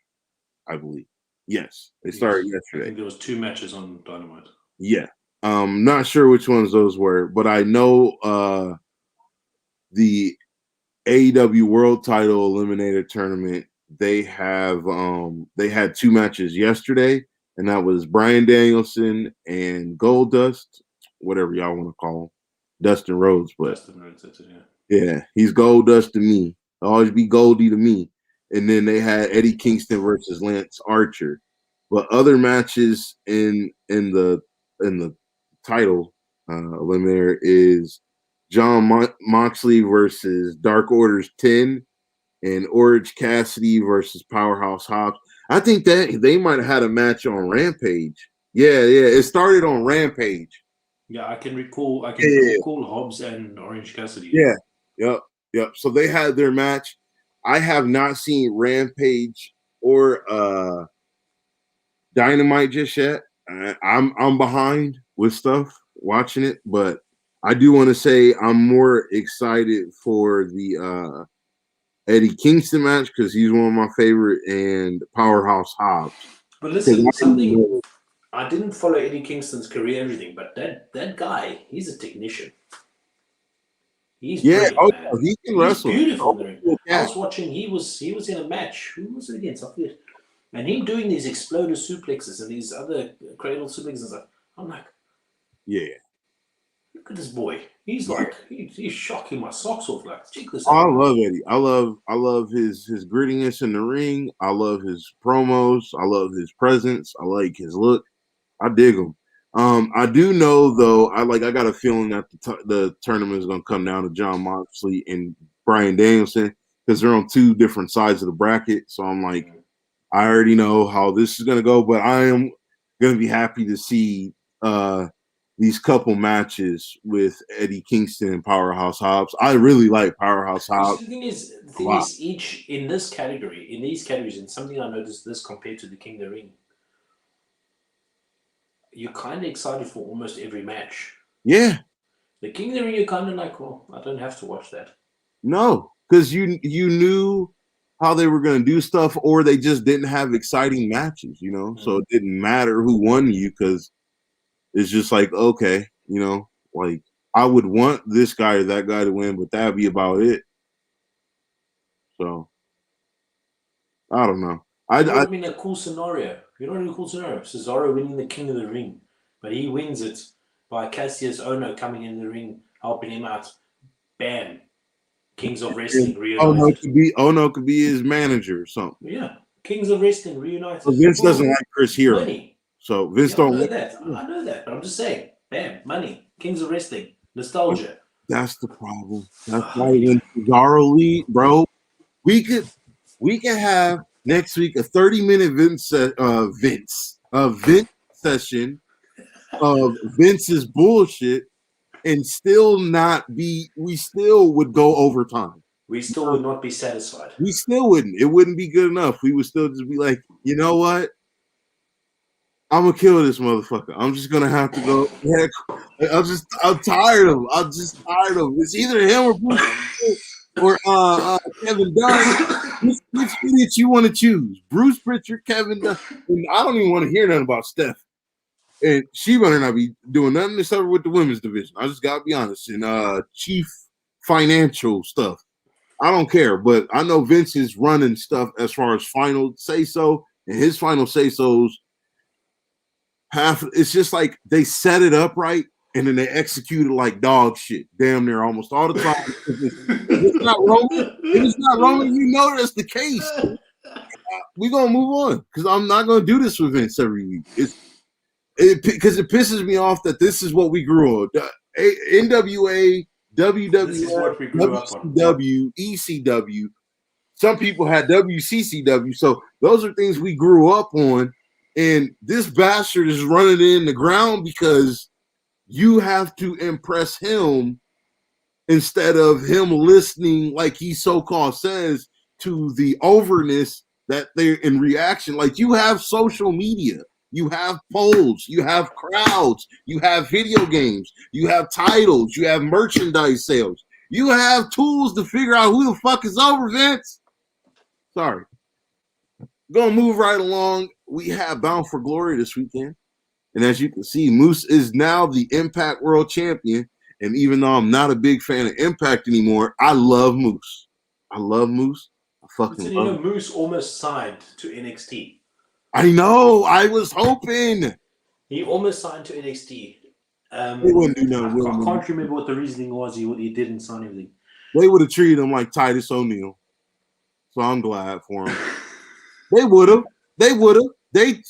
I believe. Yes, they started yesterday. I think there was 2 matches on Dynamite. Yeah, not sure which ones those were, but I know the AEW World Title Eliminator Tournament. They had 2 matches yesterday, and that was Bryan Danielson and Goldust, whatever y'all want to call him, Dustin Rhodes. But Dustin Rhodes, that's it, yeah, he's Goldust to me. He'll always be Goldie to me. And then they had Eddie Kingston versus Lance Archer. But other matches in the title eliminator is John Moxley versus Dark Order's 10 and Orange Cassidy versus Powerhouse Hobbs. I think that they might have had a match on Rampage. Yeah. It started on Rampage. Yeah, I can recall Hobbs and Orange Cassidy. Yeah. Yep. So they had their match. I have not seen Rampage or Dynamite just yet. I'm behind with stuff watching it, but I do want to say I'm more excited for the Eddie Kingston match because he's one of my favorite, and Powerhouse Hobbs. But listen, I didn't follow Eddie Kingston's career and everything, but that guy, he's a technician. He's brilliant, man. He can wrestle. He's beautiful in the ring. I was watching. He was in a match. Who was it against? I forget. And him doing these exploder suplexes and these other cradle suplexes and stuff. I'm like, yeah. Look at this boy. He's like he's shocking my socks off. Like, check this out. I out. love Eddie. I love his grittiness in the ring. I love his promos. I love his presence. I like his look. I dig him. I do know though. I got a feeling that the tournament is going to come down to John Moxley and Bryan Danielson because they're on 2 different sides of the bracket. So I'm like, I already know how this is going to go, but I am going to be happy to see these couple matches with Eddie Kingston and Powerhouse Hobbs. I really like Powerhouse Hobbs. The thing is, each in these categories, and something I noticed this compared to the King of the Ring, you're kind of excited for almost every match. Yeah. The King of the Ring, you're kind of like, well, I don't have to watch that. No, because you knew how they were going to do stuff, or they just didn't have exciting matches, So it didn't matter who won you because it's just like, okay, like I would want this guy or that guy to win, but that'd be about it. So I don't know. I mean, a cool scenario. You know, a cool scenario. Cesaro winning the King of the Ring, but he wins it by Cassius Ohno coming in the ring, helping him out. Bam. Kings of Wrestling reunited. Ohno could be his manager or something. Yeah. Kings of Wrestling reunited. Well, Vince doesn't like Chris Hero. Money. So Vince don't know that. I know that, but I'm just saying. Bam. Money. Kings of Wrestling. Nostalgia. That's the problem. That's why when Cesaro lead, bro, we could have next week a 30-minute Vince session of Vince's bullshit and still we still would go overtime. We still would not be satisfied. We still wouldn't. It wouldn't be good enough. We would still just be like, you know what? I'm gonna kill this motherfucker. I'm just gonna have to go. I'm tired of him. I'm just tired of him. It's either him or Bruce or Kevin Dunn. Which idiot you want to choose? Bruce Pritchard, Kevin Dunn. And I don't even want to hear nothing about Steph. And she better not be doing nothing except with the women's division. I just gotta be honest. And chief financial stuff. I don't care, but I know Vince is running stuff as far as final say so, and his final say so's it's just like they set it up right and then they execute it like dog shit, damn near almost all the time. If it's not rolling, you know that's the case. We're gonna move on because I'm not gonna do this with Vince every week. Because it pisses me off that this is what we grew up. NWA, WWF, This is what we grew up on. WCW, ECW. Some people had WCCW. So those are things we grew up on. And this bastard is running it in the ground because you have to impress him instead of him listening, like he so-called says, to the overness that they're in reaction. Like, you have social media, you have polls, you have crowds, you have video games, you have titles, you have merchandise sales, you have tools to figure out who the fuck is over, Vince. Sorry. Gonna move right along. We have Bound for Glory this weekend. And as you can see, Moose is now the Impact World Champion. And even though I'm not a big fan of Impact anymore, I love Moose. I love Moose. I fucking love him. Moose almost signed to NXT. I know. I was hoping. He almost signed to NXT. They wouldn't do nothing. I can't remember what the reasoning was. He didn't sign anything. They would have treated him like Titus O'Neil. So I'm glad for him. They would have.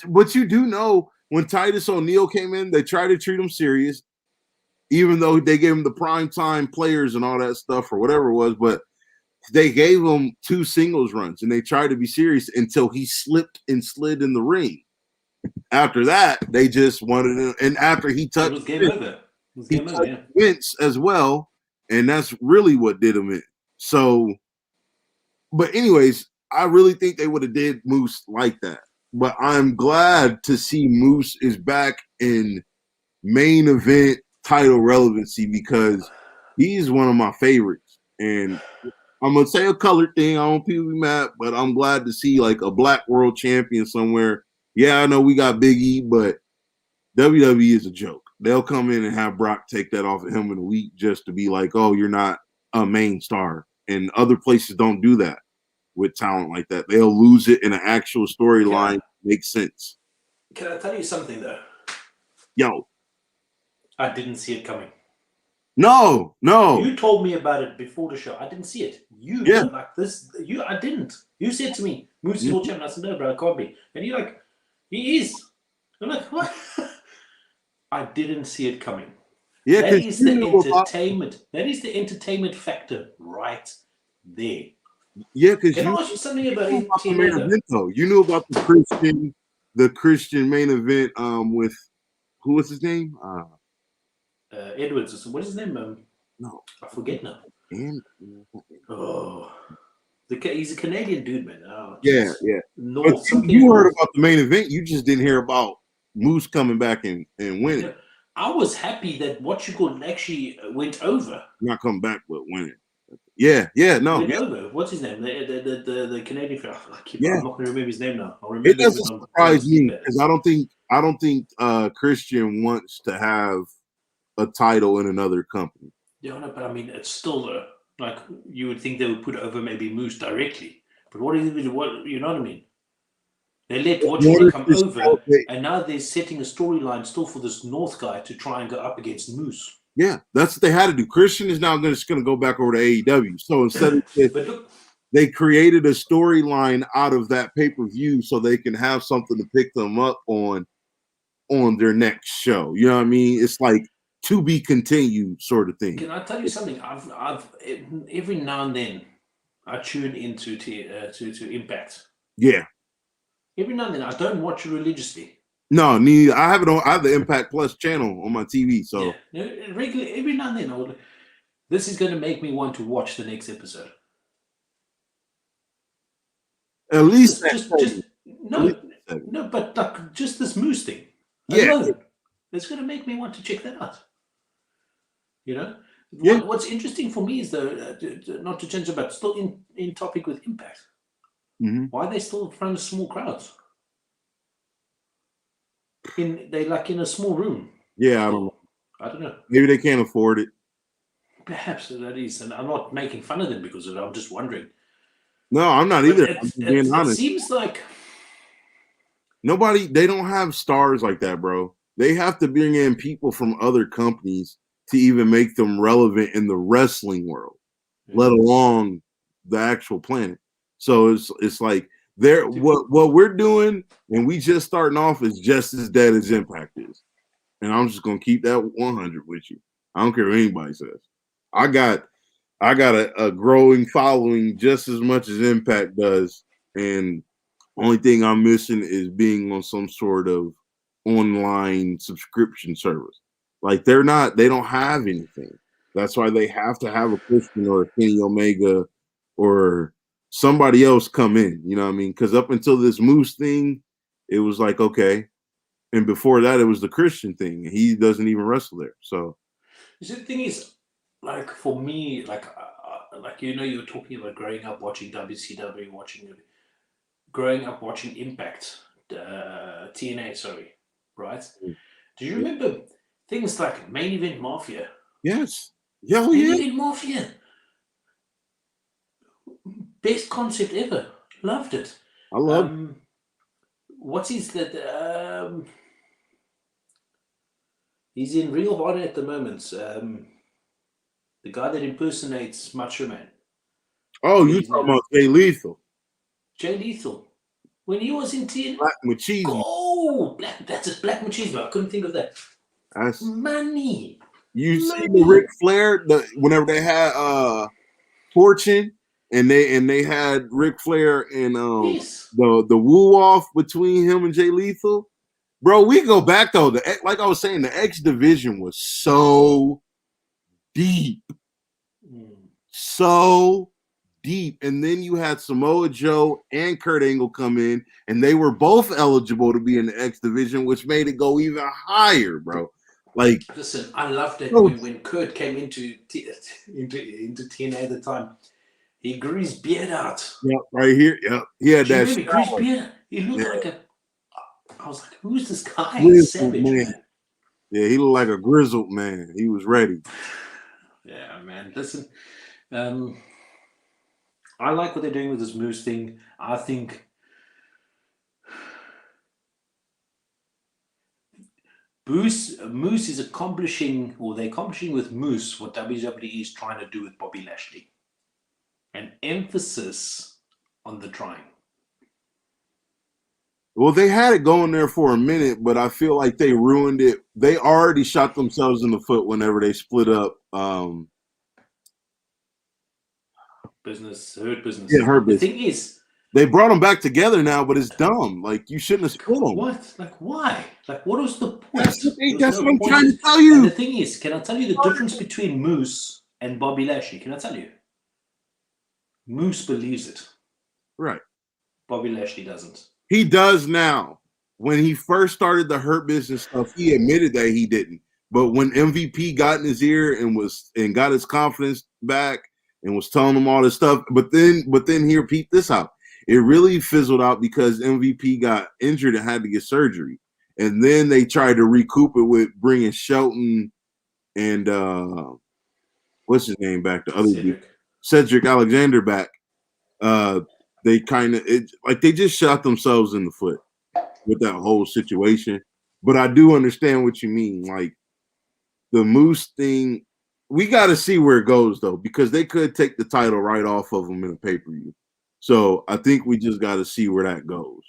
But you do know, when Titus O'Neil came in, they tried to treat him serious, even though they gave him the primetime players and all that stuff or whatever it was. But they gave him 2 singles runs, and they tried to be serious until he slipped and slid in the ring. After that, they just wanted him. And after he touched, it was game over. He touched Vince as well, and that's really what did him in. So, but anyways, I really think they would have did Moose like that. But I'm glad to see Moose is back in main event title relevancy because he's one of my favorites. And I'm going to say a colored thing. I don't want people to be mad, but I'm glad to see like a black world champion somewhere. Yeah, I know we got Big E, but WWE is a joke. They'll come in and have Brock take that off of him in a week just to be like, oh, you're not a main star. And other places don't do that with talent like that. They'll lose it in an actual storyline. Makes sense. Can I tell you something, though? Yo. I didn't see it coming. No. You told me about it before the show. I didn't see it. Like this. I didn't. You said to me, Moose is world champion. I said, no, bro, it can't be. And you're like, he is. I'm like, what? I didn't see it coming. Yeah, that is the entertainment. That is the entertainment factor right there. Yeah, because can I ask you something about the main event, though? You knew about the Christian main event with who was his name? Edwards. What is his name? No, I forget now. Oh, he's a Canadian dude, man. Oh, yeah. North, you heard about the main event. You just didn't hear about Moose coming back and winning. Yeah, I was happy that what you called actually went over. Not come back, but winning. Yeah, no. Went over. What's his name? The Canadian film. I'm not going to remember his name now. I'll remember. It doesn't surprise me because I don't think Christian wants to have a title in another company. Yeah, no, but I mean, it's still like you would think they would put over maybe Moose directly. But what you know what I mean? They let Watcher come over, and now they're setting a storyline still for this North guy to try and go up against Moose. Yeah, that's what they had to do. Christian is now just going to go back over to AEW. So instead of they created a storyline out of that pay-per-view so they can have something to pick them up on their next show. You know what I mean? It's like to be continued sort of thing. Can I tell you something? I've every now and then I tune into to Impact. Yeah. Every now and then I don't watch it religiously. No, neither. I have it on. I have the Impact Plus channel on my TV. So regularly, every now and then, this is going to make me want to watch the next episode. At least but like just this Moose thing. It's going to make me want to check that out. You know, what's interesting for me is though, not to change it, but still in topic with Impact. Mm-hmm. Why are they still in front of small crowds? They like in a small room. Yeah, I don't know. I don't know. Maybe they can't afford it. Perhaps that is, and I'm not making fun of them because of it. I'm just wondering. No, I'm not But either. I'm just being it honest. seems like They don't have stars like that, bro. They have to bring in people from other companies to even make them relevant in the wrestling world, let alone the actual planet. So it's like they're what we're doing, and we just starting off is just as dead as Impact is. And I'm just gonna keep that 100 with you. I don't care what anybody says. I got a growing following just as much as Impact does, and only thing I'm missing is being on some sort of online subscription service. Like they don't have anything. That's why they have to have a Christian or a Kenny Omega or somebody else come in. You know what I mean? Because up until this Moose thing, it was like okay, and before that, it was the Christian thing. He doesn't even wrestle there. So the thing is, like for me, like you were talking about growing up watching WCW, growing up watching Impact, TNA, sorry, right? Do you remember things like Main Event Mafia? yes, yeah, Main yeah, Event Mafia, best concept ever. Loved it. I love. What's his that? He's in Real Honor at the moment. The guy that impersonates Macho Man. Oh, you Forget his talking name. about Jay Lethal? Jay Lethal. When he was in TNA. Black Machismo. Oh, that's it. Black Machismo. I couldn't think of that. That's Money. you see the Ric Flair. Whenever they had Fortune and they had Ric Flair and Yes. the woo off between him and Jay Lethal. Bro, we go back though. Like I was saying, the X division was so deep, so deep. And then you had Samoa Joe and Kurt Angle come in, and they were both eligible to be in the X division, which made it go even higher, bro. Like, listen, I loved it when Kurt came into TNA at the time. He grew his beard out. Yep, right here. Yep, he had that. He grew his beard. He looked like a. I was like, who's this guy? Grizzled Savage, man. Yeah, he looked like a grizzled man. He was ready. Yeah, man. Listen, I like what they're doing with this Moose thing. I think Moose is accomplishing, or they're accomplishing with Moose what WWE is trying to do with Bobby Lashley. An emphasis on the trying. Well, they had it going there for a minute, but I feel like they ruined it. They already shot themselves in the foot whenever they split up. Hurt business. Yeah, Hurt Business. The thing is, they brought them back together now, but it's dumb. Like you shouldn't have split them. What? Like why? Like what was the point? That's what I'm trying to tell you. And the thing is, can I tell you the difference between Moose and Bobby Lashley? Can I tell you? Moose believes it. Right. Bobby Lashley doesn't. He does now. When he first started the Hurt Business stuff, he admitted that he didn't. But when MVP got in his ear and got his confidence back and was telling him all this stuff, but then here, peep this out. It really fizzled out because MVP got injured and had to get surgery. And then they tried to recoup it with bringing Shelton and what's his name back? The other dude, Cedric Alexander back. They they just shot themselves in the foot with that whole situation. But I do understand what you mean. Like the Moose thing, we got to see where it goes though, because they could take the title right off of them in a pay-per-view. So I think we just got to see where that goes.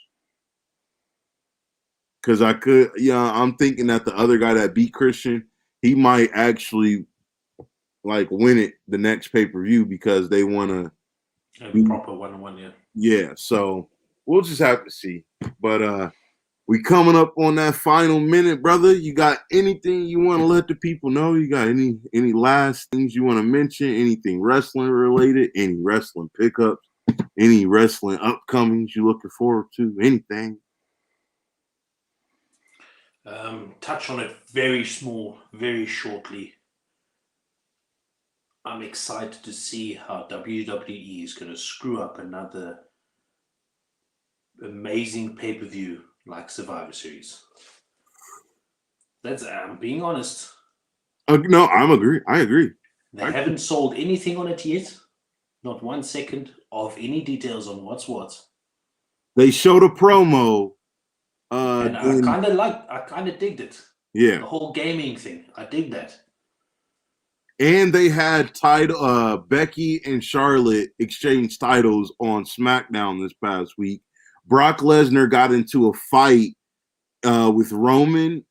Because I'm thinking that the other guy that beat Christian, he might actually like win it the next pay-per-view because they want to have a proper one-on-one, yeah. Yeah, so we'll just have to see. But we coming up on that final minute, brother. You got anything you want to let the people know? You got any last things you want to mention? Anything wrestling related? Any wrestling pickups? Any wrestling upcomings you looking forward to? Anything? Touch on it very shortly. I'm excited to see how WWE is going to screw up another amazing pay-per-view like Survivor Series. I'm being honest. No, I agree. They haven't sold anything on it yet. Not 1 second of any details on what's what. They showed a promo. And I kind of digged it. Yeah. The whole gaming thing. I dig that. And they had Becky and Charlotte exchange titles on SmackDown this past week. Brock Lesnar got into a fight with Roman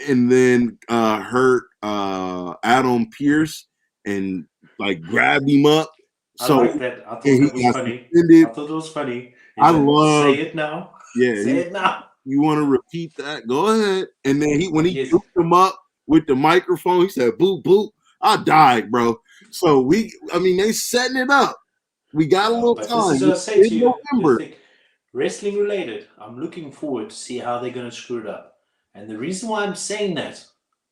and then hurt Adam Pearce and like grabbed him up. So I like that. I thought that was funny. Suspended. I thought it was funny. I love. Say it now. Yeah. Say it now. You want to repeat that? Go ahead. And then when he hooked him up with the microphone, he said, "Boop boop." I died, bro. So they setting it up. We got a little time. This is what I say to you. November. Wrestling related. I'm looking forward to see how they're going to screw it up. And the reason why I'm saying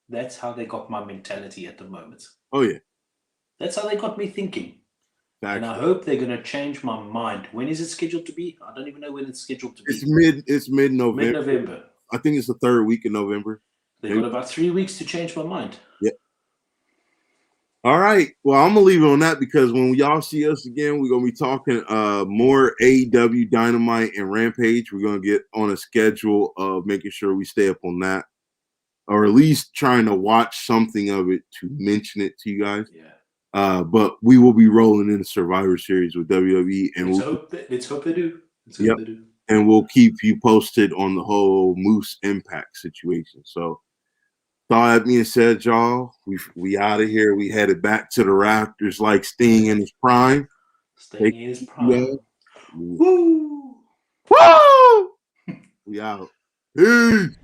that's how they got my mentality at the moment. Oh yeah. That's how they got me thinking. Exactly. And I hope they're going to change my mind. When is it scheduled to be? I don't even know when it's scheduled to be. It's mid-November. Mid-November. I think it's the third week in November. They've got about 3 weeks to change my mind. Yeah. All right. Well, I'm going to leave it on that because when y'all see us again, we're going to be talking more AEW, Dynamite, and Rampage. We're going to get on a schedule of making sure we stay up on that, or at least trying to watch something of it to mention it to you guys. Yeah. But we will be rolling in the Survivor Series with WWE. And let's hope they do. Yep. They do. And we'll keep you posted on the whole Moose Impact situation. So, with all that being said, y'all, we out of here. We headed back to the Rafters like Sting in his prime. Sting in his prime. Woo! Woo! We out. Peace.